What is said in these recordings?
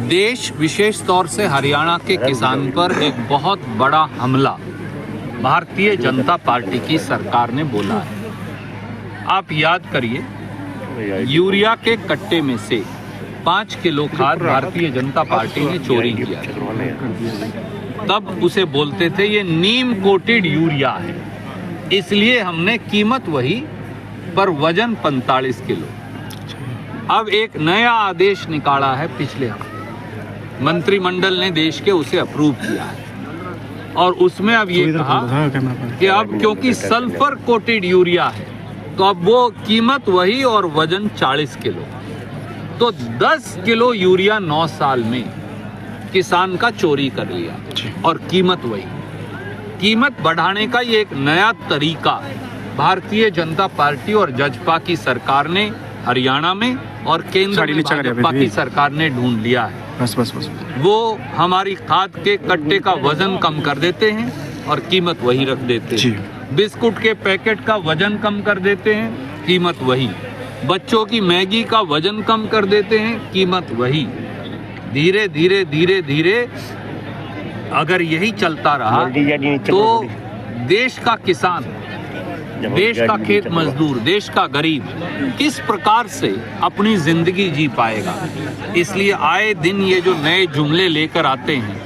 देश विशेष तौर से हरियाणा के किसान पर एक बहुत बड़ा हमला भारतीय जनता पार्टी की सरकार ने बोला है। आप याद करिए, यूरिया के कट्टे में से 5 किलो खाद भारतीय जनता पार्टी ने चोरी किया, तब उसे बोलते थे ये नीम कोटेड यूरिया है, इसलिए हमने कीमत वही पर वजन 45 किलो। अब एक नया आदेश निकाला है पिछले हफ्ते, मंत्रिमंडल ने देश के उसे अप्रूव किया है और उसमें अब ये कहा कि अब क्योंकि सल्फर कोटेड यूरिया है तो अब वो कीमत वही और वजन 40 किलो। तो 10 किलो यूरिया 9 साल में किसान का चोरी कर लिया और कीमत वही। कीमत बढ़ाने का ये एक नया तरीका भारतीय जनता पार्टी और जजपा की सरकार ने हरियाणा में और केंद्र में भाजपा की सरकार ने ढूंढ लिया है। बस। वो हमारी खाद के कट्टे का वजन कम कर देते हैं और कीमत वही रख देते हैं। बिस्कुट के पैकेट का वजन कम कर देते हैं, कीमत वही। बच्चों की मैगी का वजन कम कर देते हैं, कीमत वही। धीरे धीरे अगर यही चलता रहा तो देश का किसान, देश का खेत मजदूर, देश का गरीब किस प्रकार से अपनी जिंदगी जी पाएगा। इसलिए आए दिन ये जो नए जुमले लेकर आते हैं,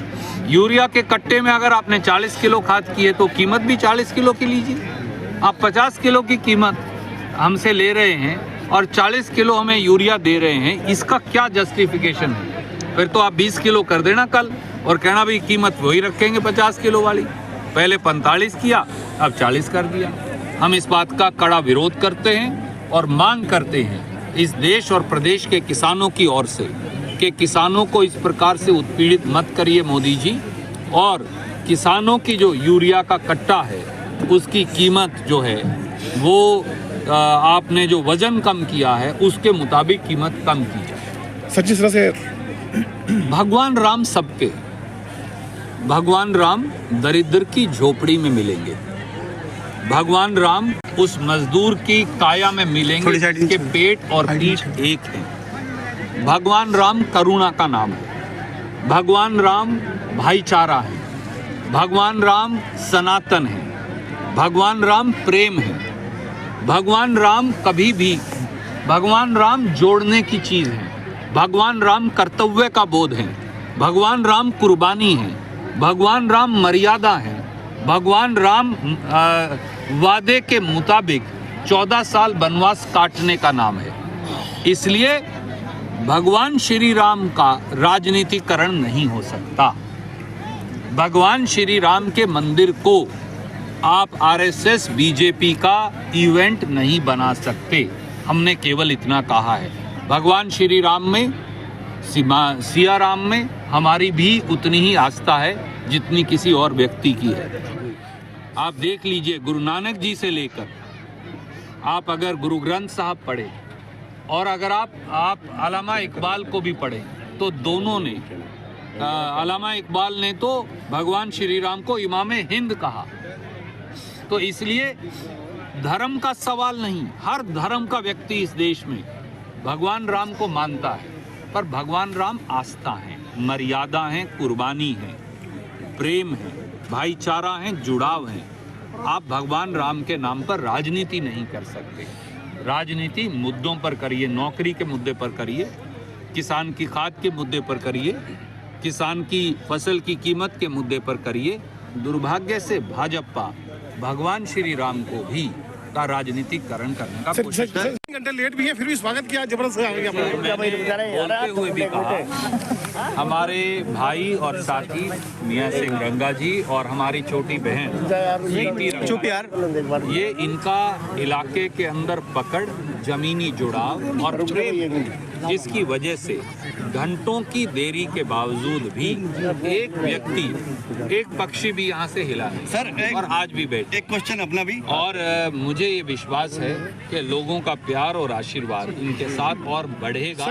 यूरिया के कट्टे में अगर आपने 40 किलो खाद की है तो कीमत भी 40 किलो की लीजिए। आप 50 किलो की कीमत हमसे ले रहे हैं और 40 किलो हमें यूरिया दे रहे हैं, इसका क्या जस्टिफिकेशन है? फिर तो आप 20 किलो कर देना कल और कहना भाई कीमत वही रखेंगे 50 किलो वाली। पहले 45 किया, अब 40 कर दिया। हम इस बात का कड़ा विरोध करते हैं और मांग करते हैं इस देश और प्रदेश के किसानों की ओर से कि किसानों को इस प्रकार से उत्पीड़ित मत करिए मोदी जी, और किसानों की जो यूरिया का कट्टा है उसकी कीमत जो है वो आपने जो वजन कम किया है उसके मुताबिक कीमत कम की जाए। सच्ची तरह से भगवान राम सबके, भगवान राम दरिद्र की झोपड़ी में मिलेंगे, भगवान राम उस मजदूर की काया में मिलेंगे जिसके पेट और पीठ एक है। भगवान राम करुणा का नाम है, भगवान राम भाईचारा है, भगवान राम सनातन है, भगवान राम प्रेम है, भगवान राम कभी भी, भगवान राम जोड़ने की चीज है, भगवान राम कर्तव्य का बोध है, भगवान राम कुर्बानी है, भगवान राम मर्यादा है, भगवान राम वादे के मुताबिक 14 साल वनवास काटने का नाम है। इसलिए भगवान श्री राम का राजनीतिकरण नहीं हो सकता। भगवान श्री राम के मंदिर को आप आरएसएस बीजेपी का इवेंट नहीं बना सकते। हमने केवल इतना कहा है। भगवान श्री राम में, सिया राम में हमारी भी उतनी ही आस्था है जितनी किसी और व्यक्ति की है। आप देख लीजिए, गुरु नानक जी से लेकर आप अगर गुरु ग्रंथ साहब पढ़े और अगर आप अल्लामा इकबाल को भी पढ़े तो दोनों ने, अल्लामा इकबाल ने तो भगवान श्री राम को इमामे हिंद कहा। तो इसलिए धर्म का सवाल नहीं, हर धर्म का व्यक्ति इस देश में भगवान राम को मानता है, पर भगवान राम आस्था है, मर्यादा है, कुर्बानी है, प्रेम है, भाईचारा है, जुड़ाव है। आप भगवान राम के नाम पर राजनीति नहीं कर सकते। राजनीति मुद्दों पर करिए, नौकरी के मुद्दे पर करिए, किसान की खाद के मुद्दे पर करिए, किसान की फसल की कीमत के मुद्दे पर करिए। दुर्भाग्य से भाजपा भगवान श्री राम को भी का राजनीतिकरण करने का कोशिश कर। घंटे लेट भी है फिर भी स्वागत किया, जबरदस्त आ गया। बोलते हुए भी कहा हमारे भाई और साथी मियां सिंह रंगा जी और हमारी छोटी बहन चुप यार, ये इनका इलाके के अंदर पकड़, जमीनी जुड़ाव और प्रेम, जिसकी वजह से घंटों की देरी के बावजूद भी एक व्यक्ति, एक पक्षी भी यहाँ से हिला नहीं सर, और आज भी बैठे। एक क्वेश्चन अपना भी, और मुझे ये विश्वास है कि लोगों का प्यार और आशीर्वाद इनके साथ और बढ़ेगा।